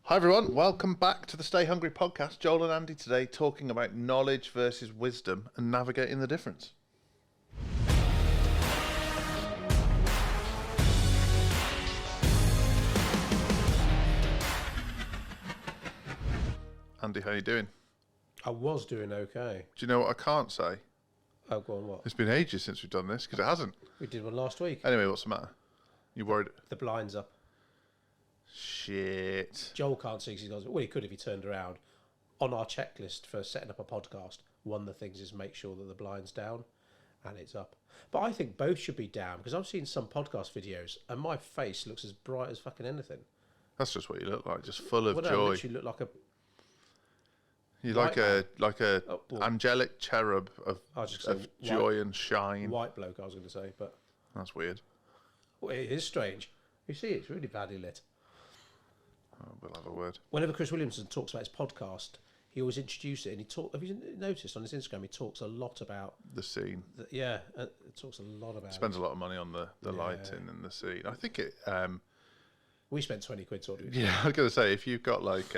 Hi everyone, welcome back to the Stay Hungry podcast. Joel and Andy today talking about knowledge versus wisdom and navigating the difference. Andy, how you doing? I was doing okay. Do you know what I can't say? Oh, go on, what? It's been ages since we've done this because it hasn't. We did one last week. Anyway, what's the matter? You worried? The blind's up. Shit. Joel can't see because he goes, well, he could if he turned around. On our checklist for setting up a podcast, one of the things is make sure that the blind's down, and it's up. But I think both should be down because I've seen some podcast videos and my face looks as bright as fucking anything. That's just what you look like, just full of Well, no, joy. I literally look like a... You're like a well, angelic cherub of joy and shine. White bloke, I was going to say, but... That's weird. Well, it is strange. You see, it's really badly lit. Oh, we'll have a word. Whenever Chris Williamson talks about his podcast, he always introduces it, and have you noticed on his Instagram, he talks a lot about... The scene. It talks a lot about... Spends a lot of money on the lighting and the scene. I think it... we spent 20 quid sorting it. Yeah, I was going to say, if you've got like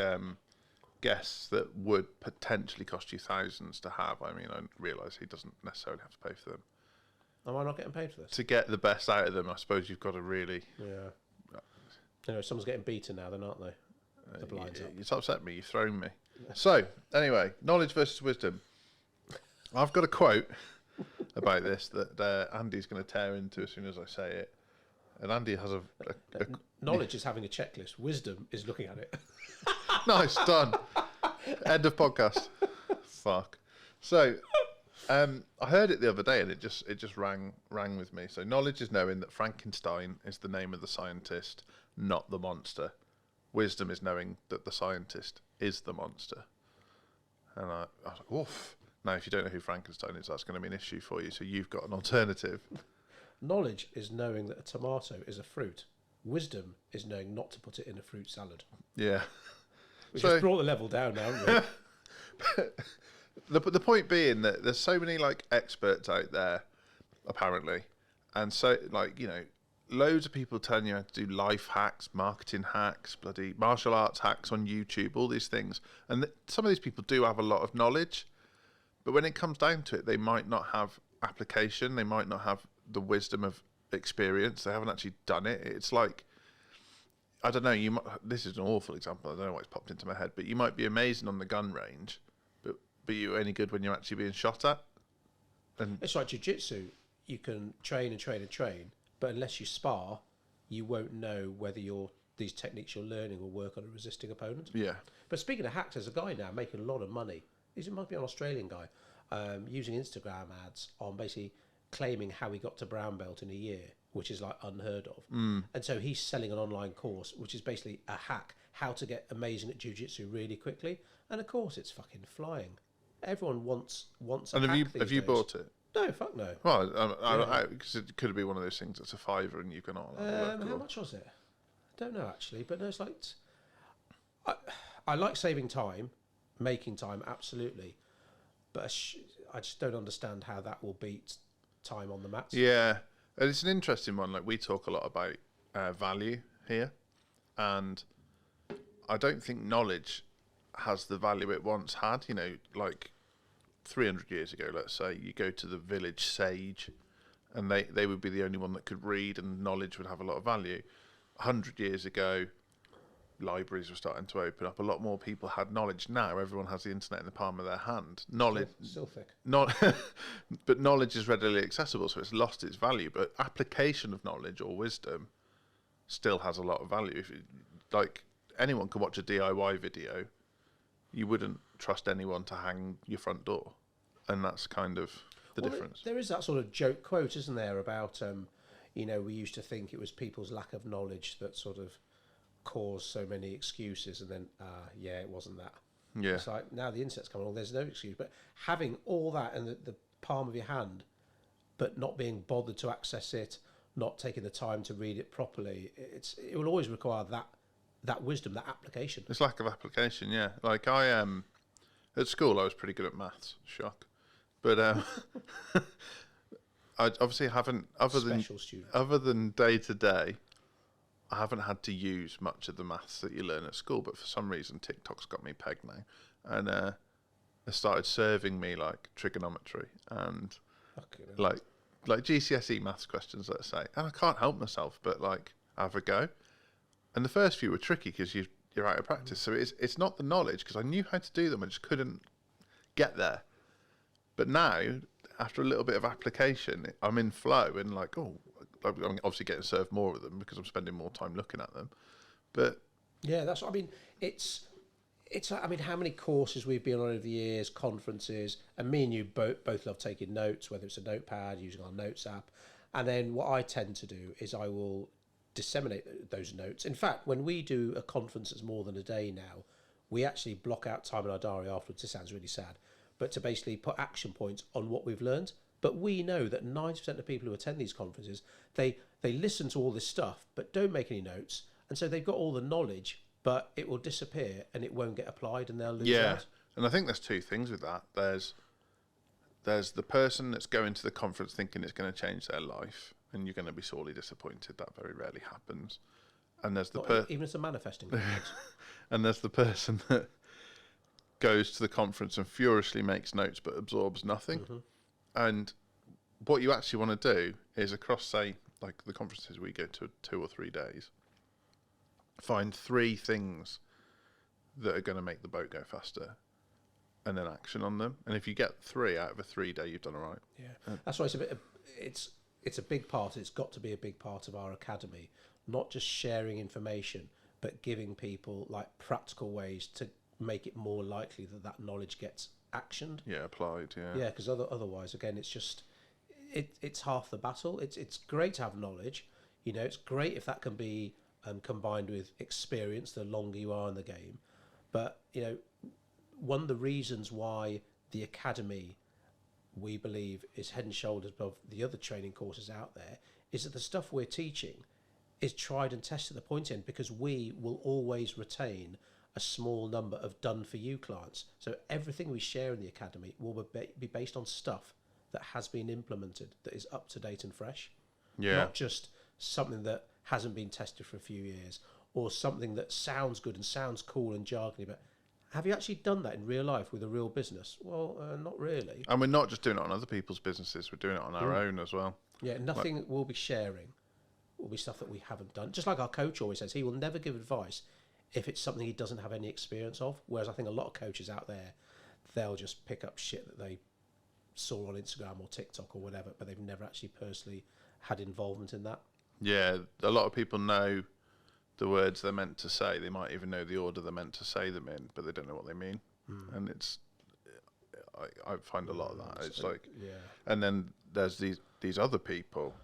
guests that would potentially cost you thousands to have, I mean, I realise he doesn't necessarily have to pay for them. Am I not getting paid for this? To get the best out of them, I suppose you've got to really... Yeah. Anyway, someone's getting beaten now, then, aren't they? The blind's up. It's upset me, you've thrown me. So, anyway, knowledge versus wisdom. I've got a quote about this that Andy's going to tear into as soon as I say it. And Andy has a knowledge is having a checklist. Wisdom is looking at it. Nice, done. End of podcast. Fuck. So, I heard it the other day and it just rang with me. So, knowledge is knowing that Frankenstein is the name of the scientist, not the monster. Wisdom is knowing that the scientist is the monster. And I was like, oof. Now, if you don't know who Frankenstein is, that's going to be an issue for you. So, you've got an alternative. Knowledge is knowing that a tomato is a fruit. Wisdom is knowing not to put it in a fruit salad. Yeah. Which has brought the level down now, haven't we? The point being that there's so many like experts out there, apparently, and so like, you know, loads of people telling you how to do life hacks, marketing hacks, bloody martial arts hacks on YouTube, all these things, and some of these people do have a lot of knowledge, but when it comes down to it, they might not have application, they might not have the wisdom of experience, they haven't actually done it. It's like, I don't know, this is an awful example, I don't know why it's popped into my head, but you might be amazing on the gun range, but you're only good when you're actually being shot at. And it's like jiu-jitsu. You can train and train and train, but unless you spar, you won't know whether these techniques you're learning will work on a resisting opponent. Yeah. But speaking of hacks, there's a guy now making a lot of money. It might be an Australian guy, using Instagram ads on basically claiming how he got to brown belt in a year, which is like unheard of. And so he's selling an online course, which is basically a hack, how to get amazing at jiu-jitsu really quickly. And of course, it's fucking flying. Everyone wants a and hack have you bought it? No, fuck no. Well, because it could be one of those things that's a £5 and you can... How much was it? I don't know, actually, but no, it's like... I like saving time, making time, absolutely. But I just don't understand how that will beat time on the mats. Yeah, and it's an interesting one. Like, we talk a lot about value here, and I don't think knowledge has the value it once had. You know, like 300 years ago, let's say, you go to the village sage and they would be the only one that could read and knowledge would have a lot of value. 100 years ago, libraries were starting to open up. A lot more people had knowledge. Now everyone has the internet in the palm of their hand. Knowledge, Still thick. But knowledge is readily accessible, so it's lost its value. But application of knowledge or wisdom still has a lot of value. If like anyone can watch a DIY video, you wouldn't trust anyone to hang your front door, and that's kind of the difference. There is that sort of joke quote, isn't there, about we used to think it was people's lack of knowledge that sort of caused so many excuses, and then it wasn't that. Yeah, it's like now the internet's coming along, there's no excuse. But having all that in the palm of your hand, but not being bothered to access it, not taking the time to read it properly, it will always require that wisdom, that application. It's lack of application, yeah. Like at school, I was pretty good at maths. Shock, but I obviously haven't other than day to day. I haven't had to use much of the maths that you learn at school, but for some reason TikTok's got me pegged now, and they started serving me like trigonometry and Fucking hell. like GCSE maths questions, let's say, and I can't help myself but like have a go. And the first few were tricky because you're out of practice, so it's not the knowledge, because I knew how to do them, I just couldn't get there. But now, after a little bit of application, I'm in flow and like, oh, I'm obviously getting served more of them because I'm spending more time looking at them. But Yeah, that's. I mean, it's. I mean, how many courses we've been on over the years, conferences, and me and you both love taking notes, whether it's a notepad, using our notes app, and then what I tend to do is I will disseminate those notes. In fact, when we do a conference that's more than a day now, we actually block out time in our diary afterwards. This sounds really sad, but to basically put action points on what we've learned. But we know that 90% of people who attend these conferences, they listen to all this stuff, but don't make any notes. And so they've got all the knowledge, but it will disappear and it won't get applied and they'll lose yeah, out. and I think there's two things with that. There's the person that's going to the conference thinking it's going to change their life, and you're going to be sorely disappointed. That very rarely happens. And there's the Even as a manifesting conference. and there's the person that goes to the conference and furiously makes notes but absorbs nothing. And what you actually want to do is, across, say, like the conferences we go to 2 or 3 days, find 3 things that are going to make the boat go faster, and then action on them. And if you get 3 out of a 3-day, you've done all right. Yeah, that's why it's a bit. It's a big part. It's got to be a big part of our academy, not just sharing information, but giving people like practical ways to make it more likely that that knowledge gets actioned. Yeah, applied. Yeah. Yeah, because otherwise, again, it's just it's half the battle. It's great to have knowledge. You know, it's great if that can be combined with experience. The longer you are in the game, but you know, one of the reasons why the academy, we believe, is head and shoulders above the other training courses out there is that the stuff we're teaching is tried and tested at the point end, because we will always retain a small number of done for you clients. So everything we share in the academy will be based on stuff that has been implemented, that is up to date and fresh. Yeah. Not just something that hasn't been tested for a few years, or something that sounds good and sounds cool and jargony, but have you actually done that in real life with a real business? Well, not really. And we're not just doing it on other people's businesses, we're doing it on our own as well. Yeah, nothing we'll be sharing will be stuff that we haven't done. Just like our coach always says, he will never give advice if it's something he doesn't have any experience of. Whereas I think a lot of coaches out there, they'll just pick up shit that they saw on Instagram or TikTok or whatever, but they've never actually personally had involvement in that. Yeah, a lot of people know the words they're meant to say. They might even know the order they're meant to say them in, but they don't know what they mean. And it's, I find a lot of that. It's like, Yeah. and then there's these other people,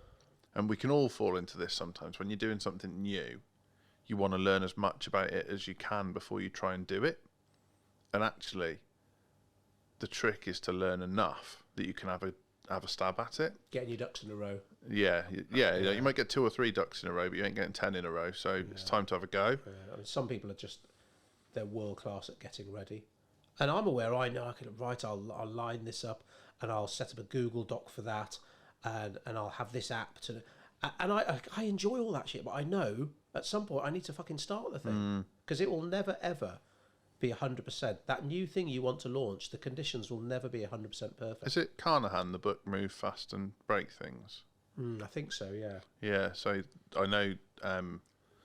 and we can all fall into this sometimes. When you're doing something new, you want to learn as much about it as you can before you try and do it. And actually, the trick is to learn enough that you can have a stab at it. Getting your ducks in a row. Yeah. You might get 2 or 3 ducks in a row, but you ain't getting 10 in a row. So it's time to have a go. I mean, some people are just, they're world class at getting ready. And I'm aware, I know I can, right, I'll line this up and I'll set up a Google Doc for that, and I'll have this app to, and I enjoy all that shit, but I know at some point I need to fucking start the thing, because it will never ever be 100%. That new thing you want to launch, the conditions will never be 100% perfect. Is it Carnahan, the book Move Fast and Break Things? I think so, yeah. Yeah, so I know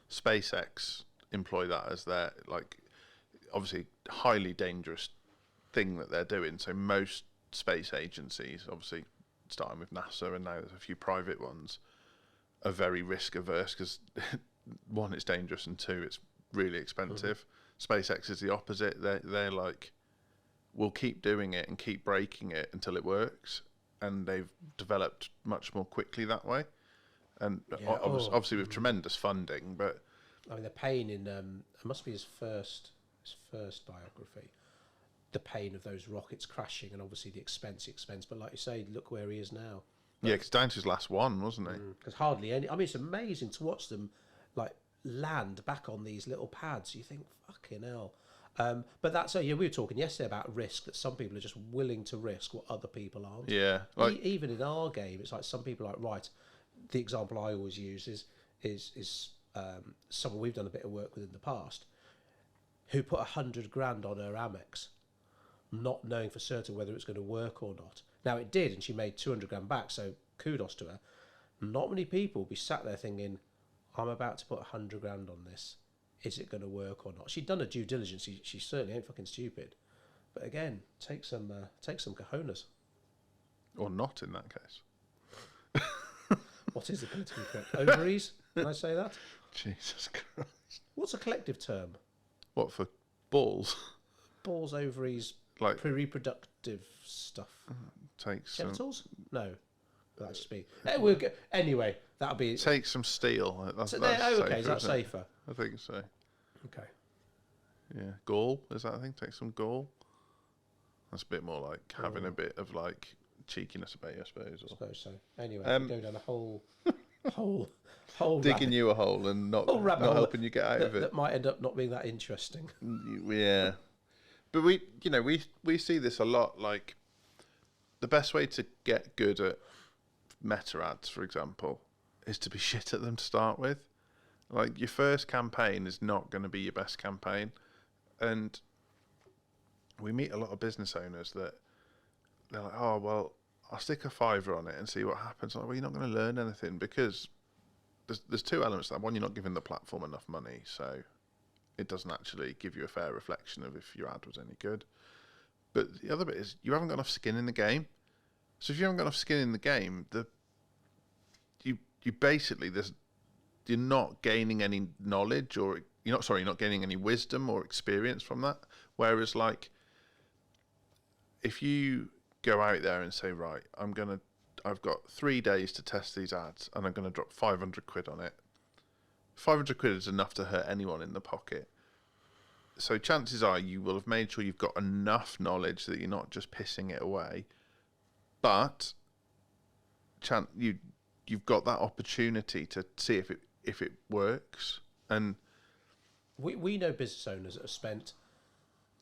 SpaceX employ that as their, like, obviously highly dangerous thing that they're doing. So most space agencies, obviously starting with NASA and now there's a few private ones, are very risk averse because 1, it's dangerous, and 2, it's really expensive. SpaceX is the opposite. They're like, we'll keep doing it and keep breaking it until it works, and they've developed much more quickly that way. And obviously with tremendous funding, but I mean, the pain in it must be his first biography. The pain of those rockets crashing, and obviously the expense. But like you say, look where he is now. yeah, because down to his last one, wasn't he? Because hardly any. I mean, it's amazing to watch them like land back on these little pads. You think, fucking hell. But that's we were talking yesterday about risk, that some people are just willing to risk what other people aren't. Yeah, like Even in our game, it's like some people are like, right. The example I always use is someone we've done a bit of work with in the past, who put 100 grand on her Amex, not knowing for certain whether it's going to work or not. Now it did, and she made 200 grand back, so kudos to her. Not many people be sat there thinking, I'm about to put 100 grand on this. Is it going to work or not? She'd done her due diligence. She certainly ain't fucking stupid. But again, take some cojones. Or not in that case. What is the politically correct? Ovaries? Can I say that? Jesus Christ. What's a collective term? What, for balls? Balls, ovaries, Like pre-reproductive stuff. take some Genitals? No. That's just me. Anyway, that'll be... take some steel. That's okay, safer, is that isn't it? safer? I think so. Okay. Yeah. Gall, is that a thing? Take some gall. That's a bit more like having a bit of like cheekiness about you, I suppose. I suppose so. Anyway, we go down a whole digging you a hole and not helping you get out of it. That might end up not being that interesting. Yeah. But we see this a lot. Like, the best way to get good at meta ads, for example, is to be shit at them to start with. Like, your first campaign is not going to be your best campaign. And we meet a lot of business owners that they're like, oh, well, I'll stick a £5 on it and see what happens. Like, well, you're not going to learn anything, because there's two elements to that. One, you're not giving the platform enough money, so it doesn't actually give you a fair reflection of if your ad was any good. But the other bit is you haven't got enough skin in the game. So if you haven't got enough skin in the game, you basically you're not gaining any knowledge, or you're not gaining any wisdom or experience from that. Whereas, like, if you go out there and say, right, I've got 3 days to test these ads, and I'm going to drop 500 quid on it. 500 quid is enough to hurt anyone in the pocket. So chances are you will have made sure you've got enough knowledge that you're not just pissing it away. But you've got that opportunity to see if it works. And we know business owners that have spent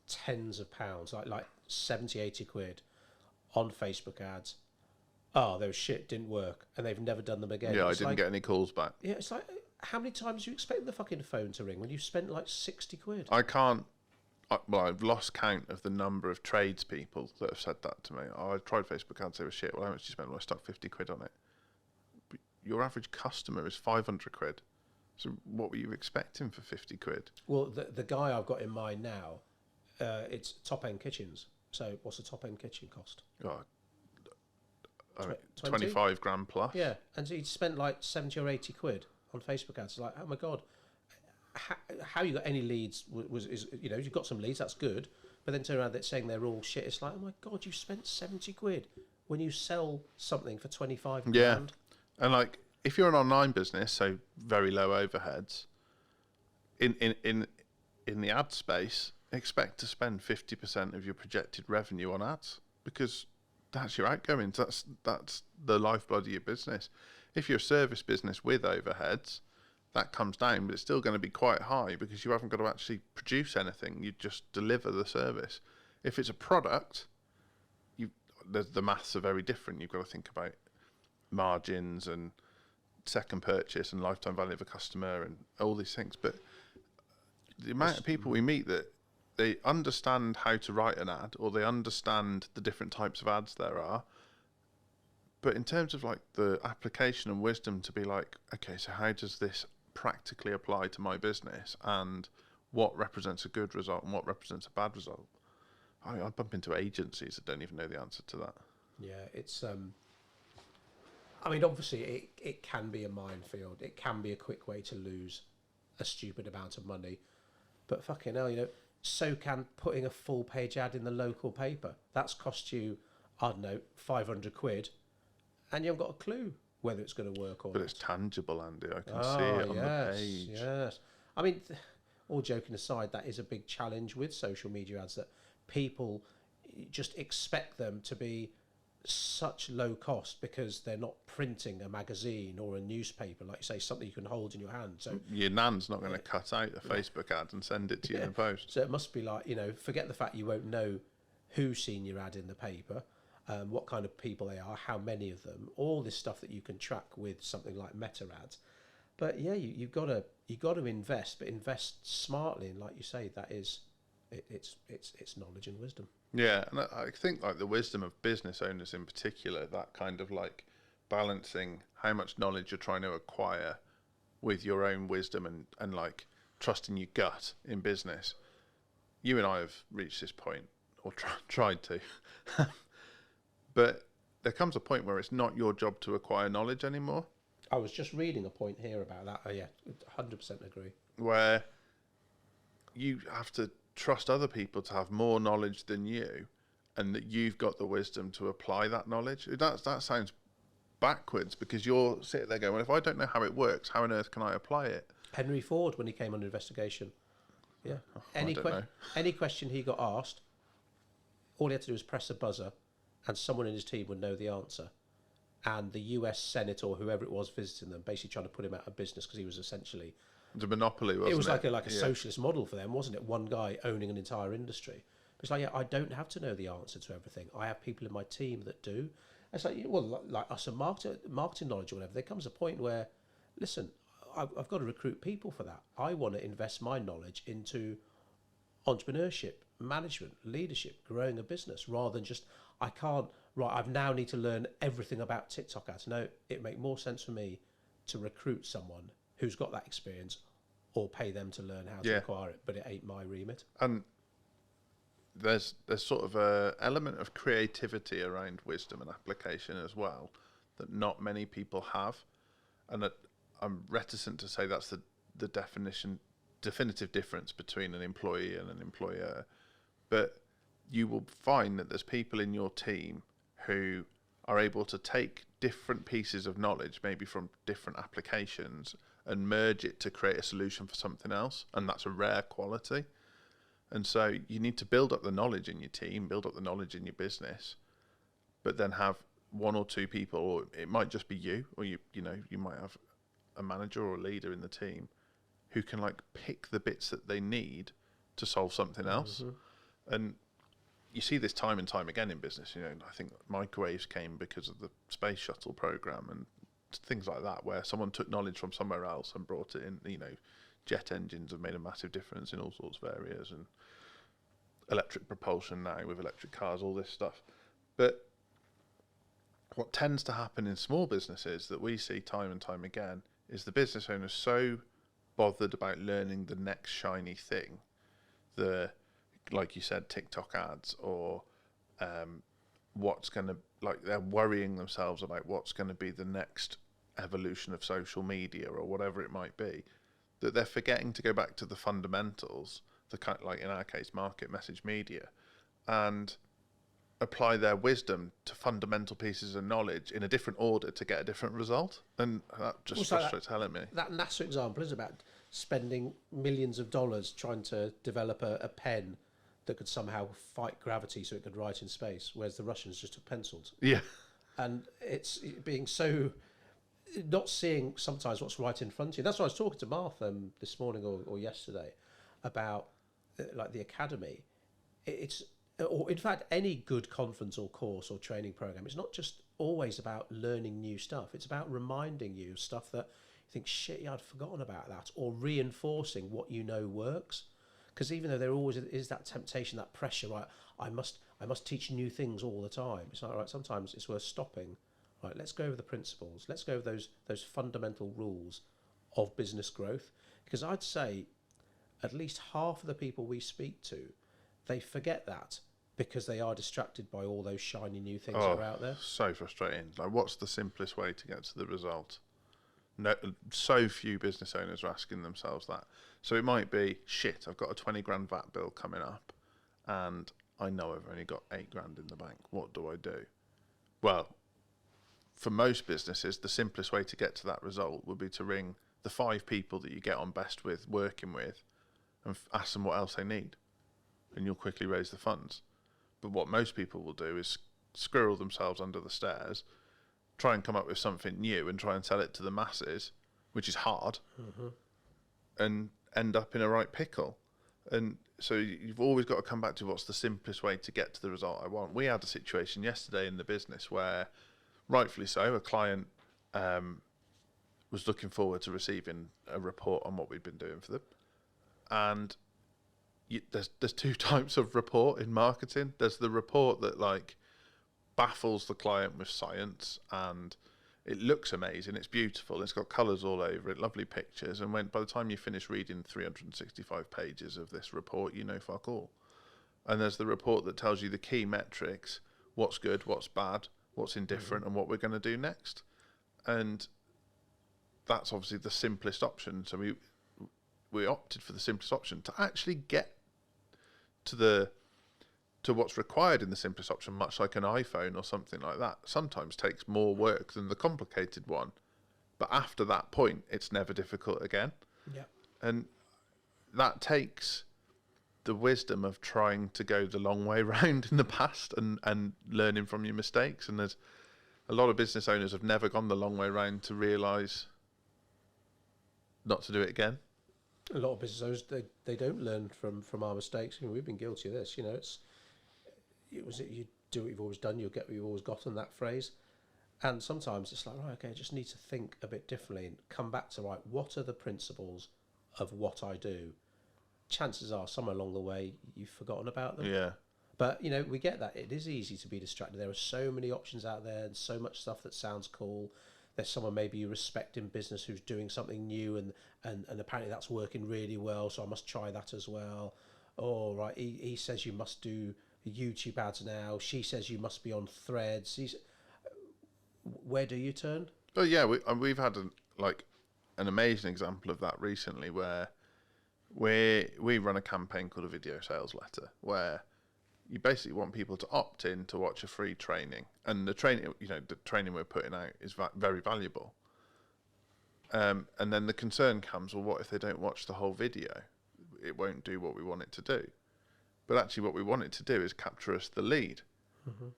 tens of pounds, like 70, 80 quid on Facebook ads. Oh, those shit didn't work, and they've never done them again. Yeah, I didn't get any calls back. Yeah, it's like, how many times do you expect the fucking phone to ring when you've spent like 60 quid? I've lost count of the number of tradespeople that have said that to me. Oh, I tried Facebook ads, they were shit. Well, how much did you spend? Well, I stuck 50 quid on it. But your average customer is 500 quid. So what were you expecting for 50 quid? Well, the guy I've got in mind now, it's top-end kitchens. So what's a top-end kitchen cost? Oh, 25 grand plus. Yeah, and so he'd spent like 70 or 80 quid on Facebook ads. Like, oh my God, how you got any leads is you've got some leads, that's good, but then turn around that's saying they're all shit. It's like, oh my God, you spent 70 quid when you sell something for 25 grand. Yeah, and like, if you're an online business, so very low overheads, in the ad space, expect to spend 50% of your projected revenue on ads, because that's your outgoings. That's the lifeblood of your business. If you're a service business with overheads, that comes down, but it's still going to be quite high because you haven't got to actually produce anything. You just deliver the service. If it's a product, the maths are very different. You've got to think about margins and second purchase and lifetime value of a customer and all these things. But the amount of people we meet that they understand how to write an ad, or they understand the different types of ads there are, but in terms of like the application and wisdom to be like, okay, so how does this practically apply to my business, and what represents a good result and what represents a bad result? I bump into agencies that don't even know the answer to that. Yeah, it's I mean, obviously it can be a minefield. It can be a quick way to lose a stupid amount of money, but fucking hell, so can putting a full page ad in the local paper. That's cost you, I don't know, 500 quid, and you haven't got a clue whether it's going to work or not. But it's tangible, Andy. I can see it on the page. Yes. I mean, all joking aside, that is a big challenge with social media ads, that people just expect them to be such low cost because they're not printing a magazine or a newspaper, like you say, something you can hold in your hand. So your nan's not going to cut out a Facebook ad and send it to you in the post. So it must be like, forget the fact you won't know who's seen your ad in the paper, what kind of people they are, how many of them, all this stuff that you can track with something like meta ads. But yeah, you've got to invest, but invest smartly, and like you say, that is it's knowledge and wisdom. Yeah, and I think like the wisdom of business owners in particular, that kind of like balancing how much knowledge you're trying to acquire with your own wisdom and like trusting your gut in business. You and I have reached this point, or tried to, but there comes a point where it's not your job to acquire knowledge anymore. I was just reading a point here about that. Oh yeah, 100% agree. Where you have to trust other people to have more knowledge than you, and that you've got the wisdom to apply that knowledge. That sounds backwards, because you're sitting there going, well, if I don't know how it works, how on earth can I apply it? Henry Ford, when he came under investigation, yeah, any question he got asked, all he had to do was press a buzzer, and someone in his team would know the answer. And the US Senate or whoever it was visiting them, basically trying to put him out of business because he was essentially... The monopoly, wasn't it? It was like a socialist model for them, wasn't it? One guy owning an entire industry. It's like, yeah, I don't have to know the answer to everything. I have people in my team that do. It's like, well, like us, a marketing knowledge or whatever, there comes a point where, listen, I've got to recruit people for that. I want to invest my knowledge into entrepreneurship, management, leadership, growing a business, rather than just, I now need to learn everything about TikTok ads. No, it'd make more sense for me to recruit someone who's got that experience, or pay them to learn how to acquire it, but it ain't my remit. And there's sort of a element of creativity around wisdom and application as well that not many people have, and that I'm reticent to say that's the definitive difference between an employee and an employer. But you will find that there's people in your team who are able to take different pieces of knowledge, maybe from different applications, and merge it to create a solution for something else, and that's a rare quality. And so you need to build up the knowledge in your team, build up the knowledge in your business, but then have one or two people, or it might just be you, or you might have a manager or a leader in the team who can like pick the bits that they need to solve something else. Mm-hmm. And you see this time and time again in business. I think microwaves came because of the space shuttle program and things like that, where someone took knowledge from somewhere else and brought it in. Jet engines have made a massive difference in all sorts of areas, and electric propulsion now with electric cars, all this stuff. But what tends to happen in small businesses that we see time and time again is the business owner's so bothered about learning the next shiny thing, like you said, TikTok ads, or they're worrying themselves about what's going to be the next evolution of social media or whatever it might be, that they're forgetting to go back to the fundamentals, the kind of, like in our case, market message media, and apply their wisdom to fundamental pieces of knowledge in a different order to get a different result. And that just frustrates hell at me. That NASA example is about spending millions of dollars trying to develop a pen that could somehow fight gravity so it could write in space, whereas the Russians just took pencils. Yeah. And it's being so... not seeing sometimes what's right in front of you. That's why I was talking to Martha this morning or yesterday about like the academy. Or in fact, any good conference or course or training program, it's not just always about learning new stuff. It's about reminding you of stuff that you think, shit, yeah, I'd forgotten about that, or reinforcing what you know works. Because even though there always is that temptation, that pressure, right, I must teach new things all the time. It's like, right, sometimes it's worth stopping. Right, let's go over the principles. Let's go over those fundamental rules of business growth. Because I'd say at least half of the people we speak to, they forget that because they are distracted by all those shiny new things that are out there. So frustrating. Like, what's the simplest way to get to the result? No, so few business owners are asking themselves that. So it might be, shit, I've got a 20 grand VAT bill coming up, and I know I've only got 8 grand in the bank. What do I do? Well, for most businesses, the simplest way to get to that result would be to ring the 5 people that you get on best with, working with, and ask them what else they need, and you'll quickly raise the funds. But what most people will do is squirrel themselves under the stairs, try and come up with something new and try and sell it to the masses, which is hard, and end up in a right pickle. And so you've always got to come back to what's the simplest way to get to the result I want. We had a situation yesterday in the business where, rightfully so, a client was looking forward to receiving a report on what we'd been doing for them. And there's two types of report in marketing. There's the report that like baffles the client with science, and it looks amazing, it's beautiful, it's got colours all over it, lovely pictures, and by the time you finish reading 365 pages of this report, you know fuck all. And there's the report that tells you the key metrics, what's good, what's bad, what's indifferent, and what we're going to do next. And that's obviously the simplest option. So we opted for the simplest option to actually get to what's required in the simplest option, much like an iPhone or something like that. Sometimes takes more work than the complicated one, but after that point, it's never difficult again. Yeah. And that takes the wisdom of trying to go the long way round in the past and learning from your mistakes. And there's a lot of business owners have never gone the long way round to realise not to do it again. A lot of business owners, they don't learn from our mistakes. I mean, we've been guilty of this. You know, you do what you've always done, you'll get what you've always gotten, that phrase. And sometimes it's like, right, okay, I just need to think a bit differently and come back to, right, what are the principles of what I do? Chances are somewhere along the way you've forgotten about them. Yeah. But, you know, we get that. It is easy to be distracted. There are so many options out there and so much stuff that sounds cool. There's someone maybe you respect in business who's doing something new and apparently that's working really well, so I must try that as well. Oh, right, he says you must do YouTube ads now. She says you must be on Threads. Where do you turn? Oh yeah, we've had an amazing example of that recently, where we run a campaign called a video sales letter, where you basically want people to opt in to watch a free training, and the training we're putting out is very valuable. And then the concern comes, well, what if they don't watch the whole video? It won't do what we want it to do. But actually what we want it to do is capture us the lead. Mm-hmm.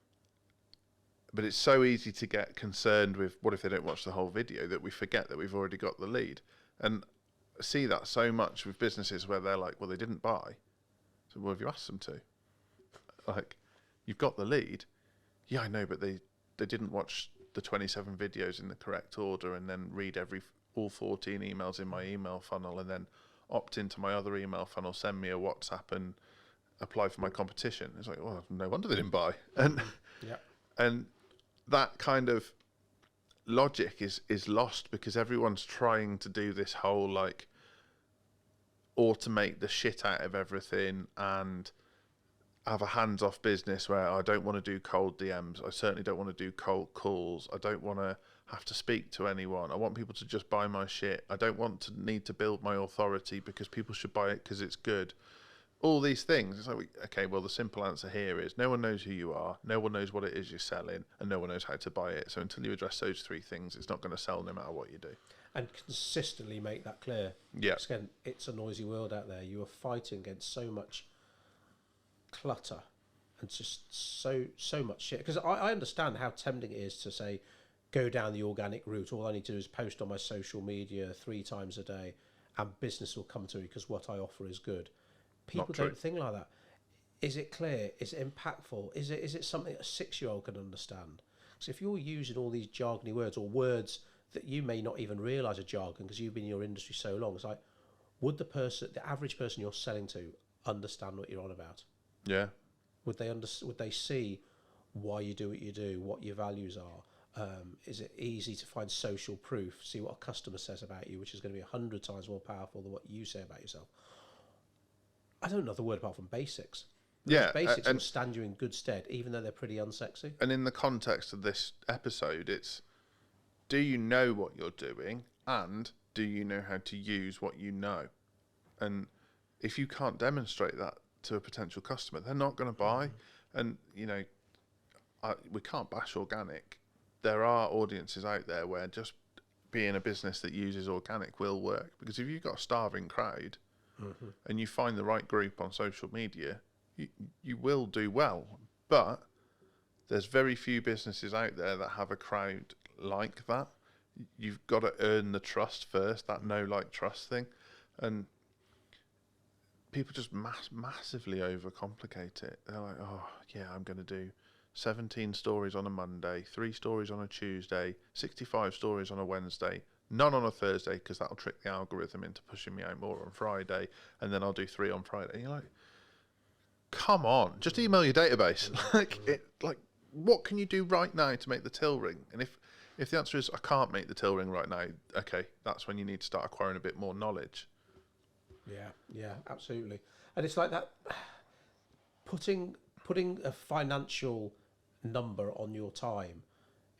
But it's so easy to get concerned with what if they don't watch the whole video that we forget that we've already got the lead. And I see that so much with businesses where they're like, well, they didn't buy. So, well, have you asked them to? Like, you've got the lead. Yeah, I know, but they didn't watch the 27 videos in the correct order and then read all 14 emails in my email funnel and then opt into my other email funnel, send me a WhatsApp and apply for my competition. It's like, well, no wonder they didn't buy. And yeah. And that kind of logic is lost because everyone's trying to do this whole like automate the shit out of everything and have a hands-off business where I don't want to do cold DMs. I certainly don't want to do cold calls. I don't want to have to speak to anyone. I want people to just buy my shit. I don't want to need to build my authority because people should buy it because it's good. All these things. It's like, okay, well, the simple answer here is no one knows who you are, no one knows what it is you're selling, and no one knows how to buy it. So until you address those three things, it's not going to sell no matter what you do. And consistently make that clear. Yeah. Because again, it's a noisy world out there. You are fighting against so much clutter and just so much shit. Because I understand how tempting it is to say, go down the organic route. All I need to do is post on my social media 3 times a day and business will come to me because what I offer is good. People don't think like that. Is it clear? Is it impactful? Is it something a 6-year-old can understand? So if you're using all these jargony words or words that you may not even realise are jargon because you've been in your industry so long, it's like, would the average person you're selling to understand what you're on about? Yeah. Would they see why you do what you do, what your values are? Is it easy to find social proof, see what a customer says about you, which is going to be 100 times more powerful than what you say about yourself? I don't know the word apart from basics. Yeah, basics will stand you in good stead, even though they're pretty unsexy. And in the context of this episode, it's, do you know what you're doing, and do you know how to use what you know? And if you can't demonstrate that to a potential customer, they're not going to buy. And, you know, we can't bash organic. There are audiences out there where just being a business that uses organic will work. Because if you've got a starving crowd, and you find the right group on social media, you will do well. But there's very few businesses out there that have a crowd like that. You've got to earn the trust first, that know, like, trust thing. And people just massively overcomplicate it. They're like, oh, yeah, I'm going to do 17 stories on a Monday, 3 stories on a Tuesday, 65 stories on a Wednesday, none on a Thursday because that'll trick the algorithm into pushing me out more on Friday, and then I'll do 3 on Friday. And you're like, come on, just email your database. like what can you do right now to make the till ring? And if the answer is I can't make the till ring right now, okay, that's when you need to start acquiring a bit more knowledge. Yeah, absolutely. And it's like that, putting a financial number on your time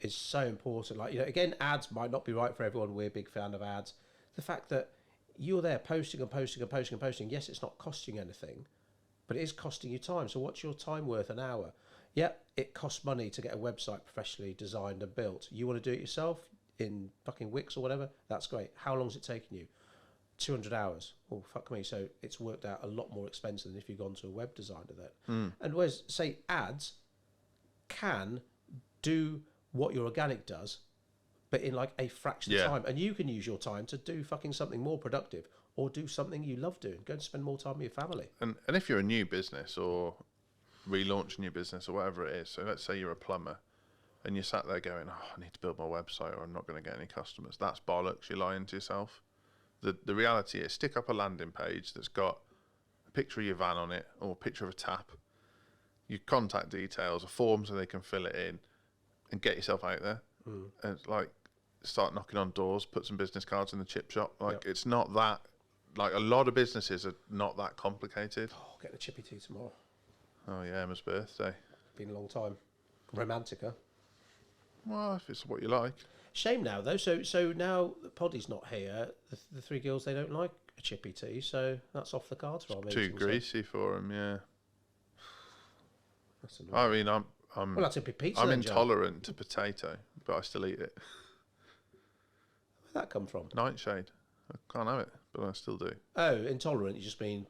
is so important. Like, again, ads might not be right for everyone. We're a big fan of ads. The fact that you're there posting and posting and posting and posting. Yes, it's not costing anything, but it is costing you time. So what's your time worth an hour? Yeah, it costs money to get a website professionally designed and built. You want to do it yourself in fucking Wix or whatever? That's great. How long has it taken you? 200 hours. Oh, fuck me. So it's worked out a lot more expensive than if you've gone to a web designer then. And whereas, say, ads can do what your organic does, but in like a fraction of time. And you can use your time to do fucking something more productive or do something you love doing. Go and spend more time with your family. And if you're a new business or relaunching your business or whatever it is, so let's say you're a plumber and you're sat there going, oh, I need to build my website or I'm not going to get any customers. That's bollocks. You're lying to yourself. The reality is, stick up a landing page that's got a picture of your van on it or a picture of a tap, your contact details, a form so they can fill it in, and get yourself out there. And like, start knocking on doors, put some business cards in the chip shop. Like, it's not that, like, a lot of businesses are not that complicated. Oh, get the chippy tea tomorrow. Oh yeah, Emma's birthday. Been a long time. Romantica. Well, if it's what you like. Shame now though. So now Poddy's not here. The 3 girls, they don't like a chippy tea, so that's off the cards for our meeting. Too greasy for them, yeah. That's annoying. I mean, I'm Well, that's a big pizza. I'm then, Joe. intolerant to potato, but I still eat it. Where'd that come from? Nightshade. I can't have it, but I still do. Oh, intolerant. You just mean,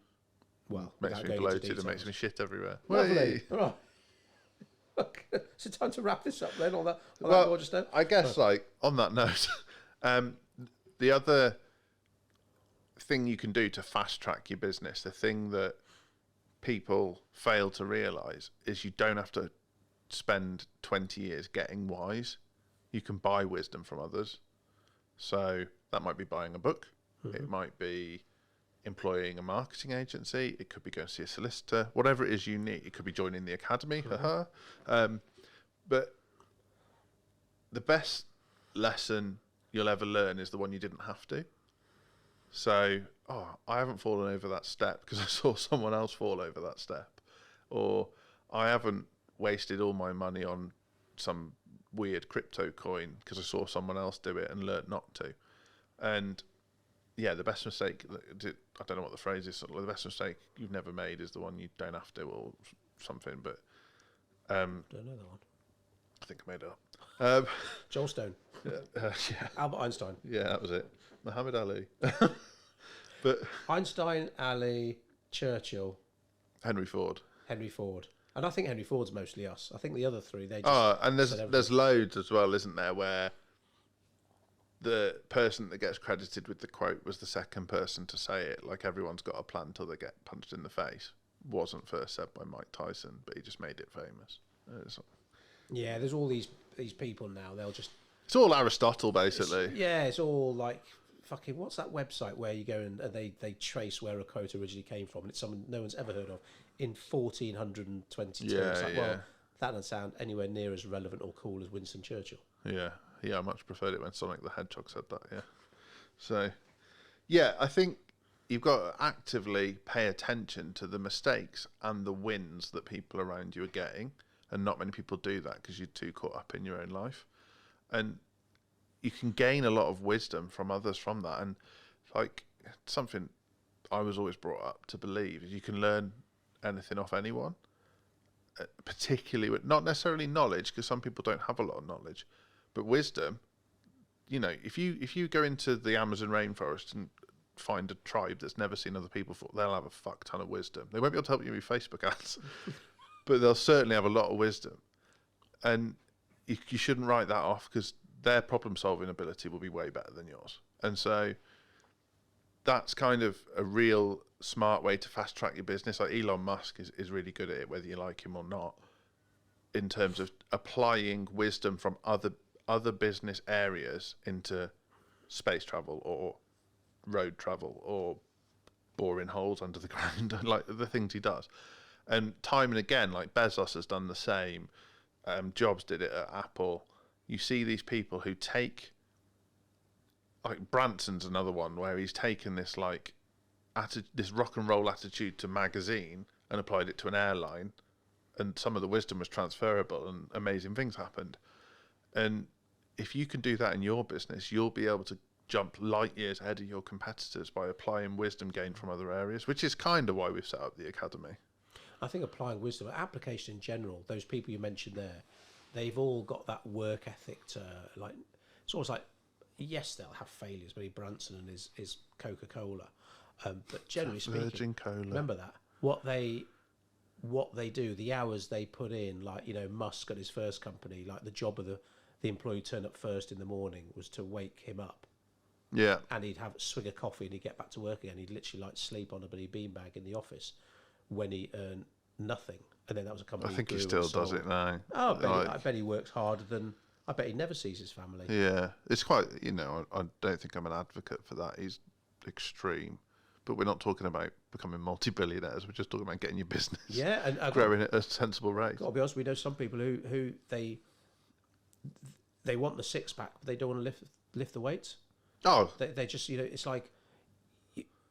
well, Makes without me going into bloated and details. makes me shit everywhere. Lovely. Hey. All right. Okay. Is it time to wrap this up then? On that Well, gorgeous note? I guess, like, on that note, the other thing you can do to fast track your business, the thing that people fail to realise, is you don't have to spend 20 years getting wise. You can buy wisdom from others. So that might be buying a book. It might be employing a marketing agency. It could be going to see a solicitor. Whatever it is you need. It could be joining the academy. But the best lesson you'll ever learn is the one you didn't have to. So, I haven't fallen over that step because I saw someone else fall over that step. Or I haven't wasted all my money on some weird crypto coin because I saw someone else do it and learned not to. And yeah, the best mistake, I don't know what the phrase is, the best mistake you've never made is the one you don't have to, or something, but Don't know that one. I think I made it up. Joel Stone. Yeah. Albert Einstein. Yeah, that was it. Muhammad Ali. But Einstein, Ali, Churchill, Henry Ford. Henry Ford. And I think Henry Ford's mostly us. I think the other 3, they just... And there's loads as well, isn't there, where the person that gets credited with the quote was the second person to say it. Like, everyone's got a plan till they get punched in the face. Wasn't first said by Mike Tyson, but he just made it famous. Yeah, there's all these people now. They'll just... It's all Aristotle, basically. It's all like... Fucking, what's that website where you go and they trace where a quote originally came from, and it's someone no one's ever heard of in 1422. It's like, well, that doesn't sound anywhere near as relevant or cool as Winston Churchill. Yeah, I much preferred it when Sonic the Hedgehog said that, yeah. So, yeah, I think you've got to actively pay attention to the mistakes and the wins that people around you are getting, and not many people do that because you're too caught up in your own life. And you can gain a lot of wisdom from others from that. And like, something I was always brought up to believe is you can learn anything off anyone, particularly with not necessarily knowledge, because some people don't have a lot of knowledge, but wisdom. You know, if you go into the Amazon rainforest and find a tribe that's never seen other people before, they'll have a fuck ton of wisdom. They won't be able to help you with Facebook ads, but they'll certainly have a lot of wisdom. And you shouldn't write that off, because their problem-solving ability will be way better than yours. And so that's kind of a real smart way to fast-track your business. Like, Elon Musk is really good at it, whether you like him or not, in terms of applying wisdom from other business areas into space travel or road travel or boring holes under the ground, like the things he does. And time and again, like Bezos has done the same. Jobs did it at Apple. You see these people who take, like Branson's another one where he's taken this like this rock and roll attitude to magazine and applied it to an airline, and some of the wisdom was transferable and amazing things happened. And if you can do that in your business, you'll be able to jump light years ahead of your competitors by applying wisdom gained from other areas, which is kind of why we've set up the academy. I think applying wisdom, application in general, those people you mentioned there, they've all got that work ethic to, like, it's almost like, yes, they'll have failures, maybe Branson and his Coca-Cola, but generally speaking, Virgin Cola. Remember that what they do, the hours they put in, like, you know, Musk at his first company, like the job of the employee turned up first in the morning was to wake him up. Yeah. And he'd have a swig of coffee and he'd get back to work again. He'd literally like sleep on a bloody beanbag in the office when he earned nothing. And then that was a company. I think he still does it now. Oh, I bet he works harder than. I bet he never sees his family. Yeah, it's quite. You know, I don't think I'm an advocate for that. He's extreme, but we're not talking about becoming multi-billionaires. We're just talking about getting your business. Yeah, and growing at a sensible rate. Got to be honest, we know some people who they want the six pack, but they don't want to lift the weights. Oh, They just, you know, it's like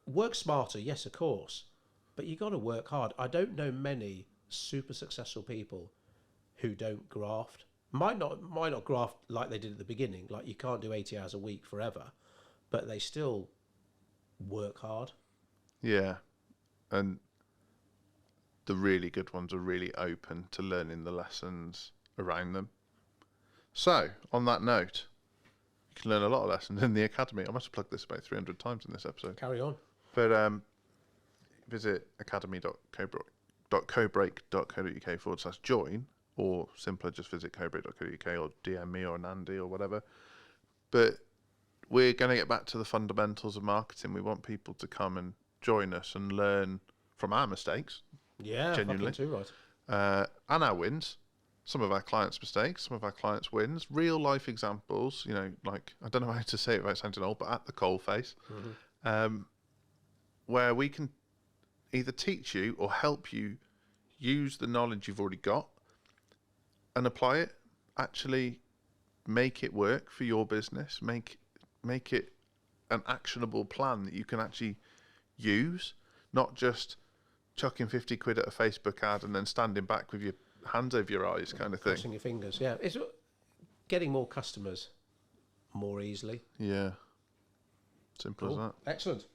work smarter, yes, of course, but you got to work hard. I don't know many super successful people who don't graft. Might not graft like they did at the beginning. Like, you can't do 80 hours a week forever, but they still work hard. yeah, and the really good ones are really open to learning the lessons around them. So, on that note, you can learn a lot of lessons in the academy. I must have plugged this about 300 times in this episode. Carry on. But visit academy.cobreak.co.uk/join, or simpler, just visit cobreak.co.uk or DM me or Andy or whatever. But we're going to get back to the fundamentals of marketing. We want people to come and join us and learn from our mistakes. Yeah, genuinely. fucking too right. And our wins. Some of our clients' mistakes, some of our clients' wins, real life examples, you know, like, I don't know how to say it without sounding old, but at the coalface, where we can either teach you or help you use the knowledge you've already got and apply it, actually make it work for your business, make it an actionable plan that you can actually use, not just chucking 50 quid at a Facebook ad and then standing back with your hands over your eyes kind of thing. Crossing your fingers, yeah. It's getting more customers more easily. Yeah. Simple as that. Excellent.